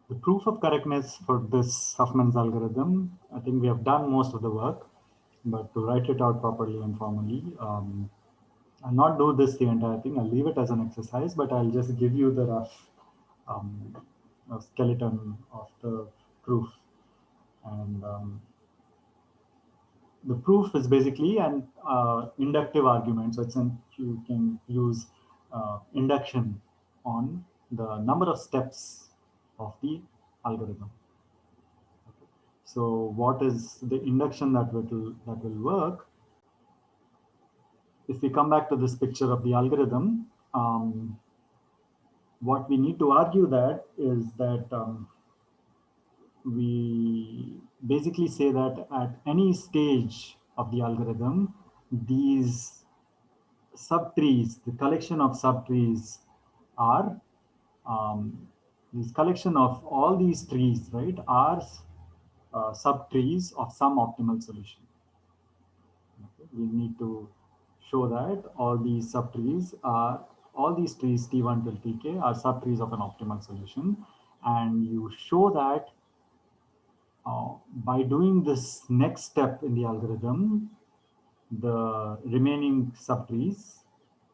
The proof of correctness for this Huffman's algorithm, I think we have done most of the work, but to write it out properly and formally, I'll not do this the entire thing. I'll leave it as an exercise, but I'll just give you the rough um, skeleton of the proof. And the proof is basically an inductive argument. So you can use induction on the number of steps of the algorithm. Okay. So what is the induction that will work? If we come back to this picture of the algorithm, what we need to argue that is that we basically say that at any stage of the algorithm, these subtrees, the collection of subtrees are this collection of all these trees, right, are subtrees of some optimal solution. Okay. We need to show that all these subtrees are, all these trees T1 till Tk are subtrees of an optimal solution. And you show that by doing this next step in the algorithm, the remaining subtrees,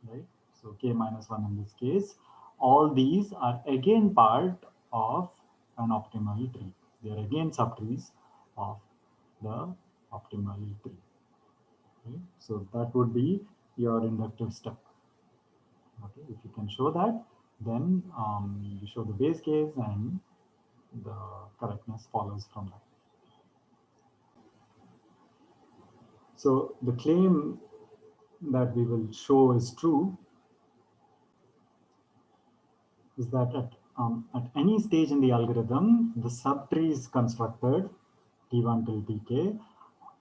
right? So k minus 1 in this case, all these are again part of an optimal tree. They are again subtrees of the optimal tree. Okay? So that would be your inductive step. Okay, if you can show that, then you show the base case and the correctness follows from that. So the claim that we will show is true is that at any stage in the algorithm, the subtrees constructed T1 till Tk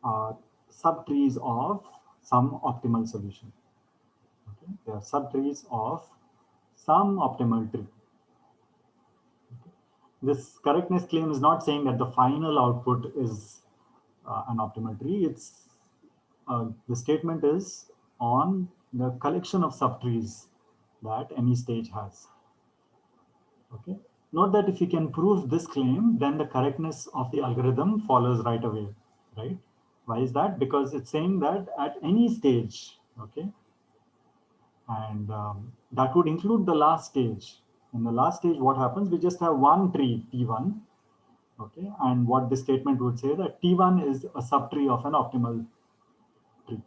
are subtrees of some optimal solution. Okay? They are subtrees of some optimal tree. Okay? This correctness claim is not saying that the final output is an optimal tree. It's the statement is on the collection of subtrees that any stage has. Okay. Note that if you can prove this claim, then the correctness of the algorithm follows right away, right? Why is that? Because it's saying that at any stage, okay, and that would include the last stage. In the last stage, what happens? We just have one tree, T1, okay, and what this statement would say that T1 is a subtree of an optimal tree,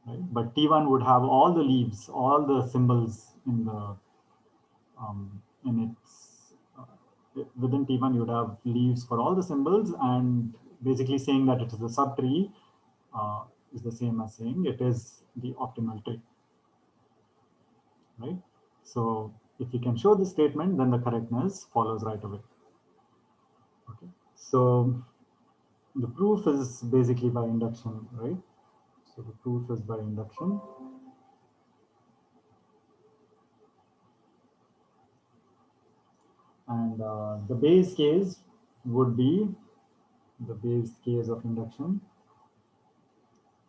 right? But T1 would have all the leaves, all the symbols in the in its within T1 you would have leaves for all the symbols, and basically saying that it is a subtree is the same as saying it is the optimal tree, right? So if you can show this statement, then the correctness follows right away. Okay, so the proof is basically by induction, right? So the proof is by induction. And the base case would be, the base case of induction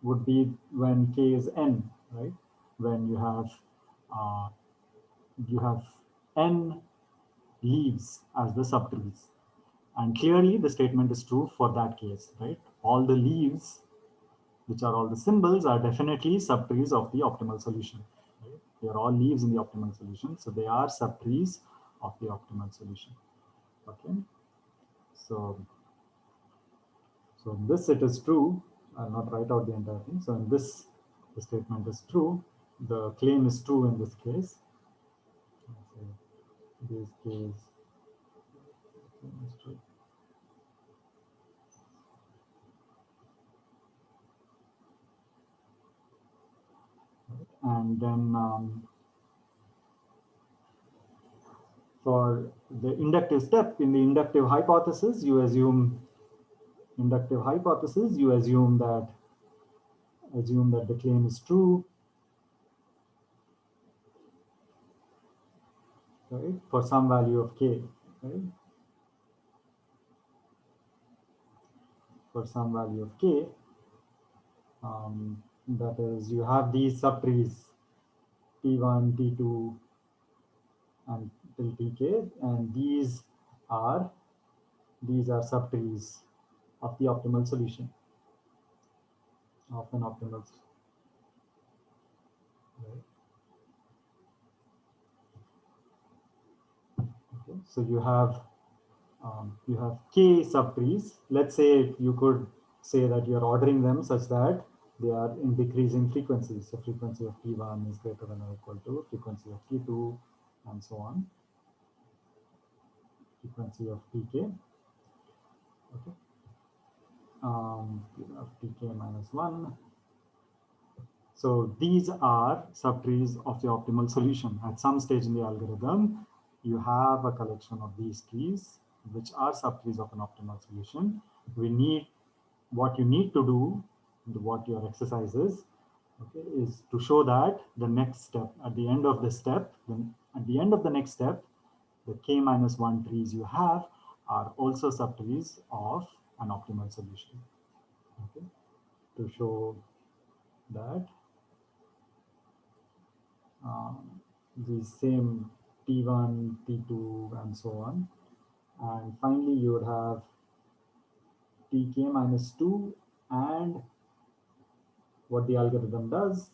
would be when k is n, right? When you have n leaves as the subtrees. And clearly the statement is true for that case, right? All the leaves, which are all the symbols, are definitely subtrees of the optimal solution. Right? They are all leaves in the optimal solution, so they are subtrees of the optimal solution. Okay, so in this it is true. I'll not write out the entire thing. So in this, the statement is true. The claim is true in this case. This case is true. And then for the inductive step, in the inductive hypothesis, you assume that the claim is true, right, for some value of k, right? For some value of k, that is, you have these subtrees T1, T2, until tk, and these are subtrees of the optimal solution of an optimal. Right. Okay. So you have k subtrees. Let's say you could say that you're ordering them such that they are in decreasing frequencies. So frequency of T1 is greater than or equal to frequency of T2, and so on. Frequency of Tk. Okay. You have Tk minus 1. So these are subtrees of the optimal solution. At some stage in the algorithm, you have a collection of these trees, which are subtrees of an optimal solution. What you need to do, what your exercise is, okay, is to show that the next step, at the end of the step, then at the end of the next step, the k minus 1 trees you have are also subtrees of an optimal solution. Okay, to show that the same T1, T2, and so on. And finally, you would have Tk minus 2, and what the algorithm does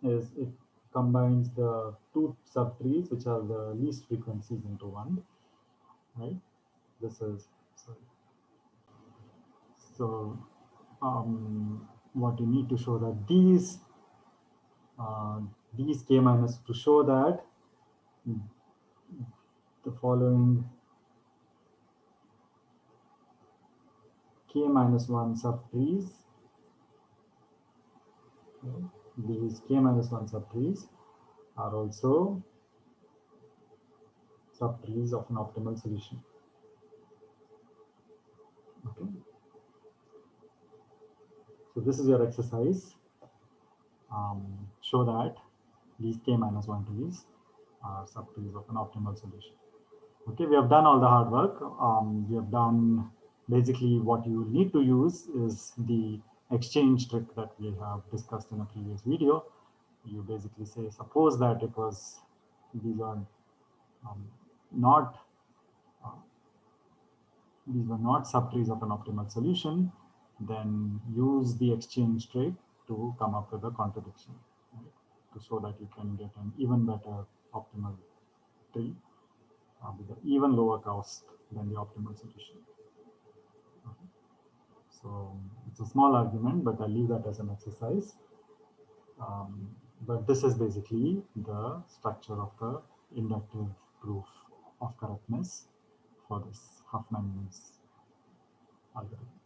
is it combines the two subtrees, which are the least frequencies, into one, right? This is, sorry. So what you need to show that these k minus, to show that the following k minus 1 subtrees, okay, these k minus 1 subtrees are also subtrees of an optimal solution. Okay. So this is your exercise. Show that these k minus 1 trees are subtrees of an optimal solution. Okay, we have done all the hard work. We have done basically what you need to use is the exchange trick that we have discussed in a previous video. You basically say, suppose that these are not these were not subtrees of an optimal solution, then use the exchange trick to come up with a contradiction, right? To show that you can get an even better optimal tree with an even lower cost than the optimal solution. Okay. So it's a small argument, but I'll leave that as an exercise. But this is basically the structure of the inductive proof of correctness for this Huffman's algorithm.